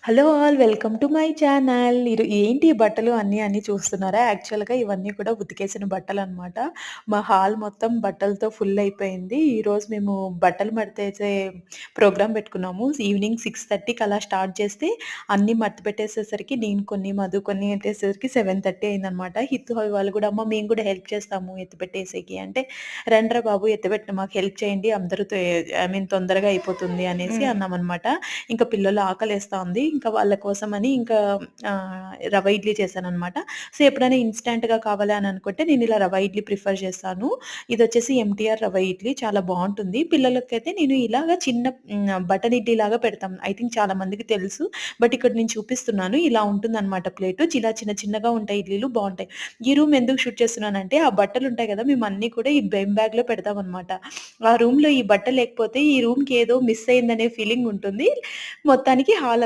Hello all welcome to my channel. ఏంటి ఈ బట్టలు అన్నీ చూస్తున్నారా? యాక్చువల్‌గా ఇవన్నీ కూడా ఉతికేసిన బట్టలనమాట. మా హాల్ మొత్తం బట్టలతో ఫుల్ అయిపోయింది. ఈరోజు మేము బట్టలు మడతేసే ప్రోగ్రామ్ పెట్టుకున్నాము. ఈవినింగ్ 6:30కి అలా స్టార్ట్ చేస్తే అన్నీ మడత పెట్టేసేసరికి నేను కొన్ని, మధు కొన్ని ఎత్తేసరికి 7:30 అయిందనమాట. హితు వాళ్ళు కూడా "అమ్మ మేము కూడా హెల్ప్ చేస్తాము ఎత్తిపెట్టేసేకి" అంటే "రండ్రా బాబు ఎత్తిపెట్టు మాకు హెల్ప్ చేయండి అందరూ ఐ మీన్ తొందరగా అయిపోతుంది" అనేసి హ్మ్. అన్నామనమాట. ఇంకా పిల్లలు ఆకలేస్తా ఉంది. ఇంకా వాళ్ళ కోసమని ఇంకా రవ ఇడ్లీ చేశాననమాట. సో, ఎప్పుడైనా ఇన్‌స్టాంట్‌గా కావాలి అని అనుకుంటే నేనిలా రవ ఇడ్లీ ప్రిఫర్ చేస్తాను. ఇదొచ్చేసి ఎంటీఆర్ రవ ఇడ్లీ చాలా బావుంటుంది. పిల్లలకైతే నేను ఇలాగా చిన్న బటర్ ఇడ్లీ లాగా పెడతాం. ఐ థింక్ చాలా మందికి తెలుసు. బట్ ఇక్కడ నేను చూపిస్తున్నాను. ఇలా ఉంటుందనమాట ప్లేటు. ఇలా చిన్న చిన్నగా ఉంటాయి ఇడ్లీలు బావుంటాయి. ఈ రూమ్ ఎందుకు షూట్ చేస్తున్నానంటే ఆ బట్టలుంటాయి గదా! మేమన్నీ కూడా ఈ బెమ్ బ్యాగ్‌లో పెడతామనమాట. ఆ రూమ్‌లో ఈ బట్టలు లేకపోతే ఈ రూమ్‌కి ఏదో మిస్ అయిందనే ఫీలింగ్ ఉంటుంది. మొత్తానికి హాల్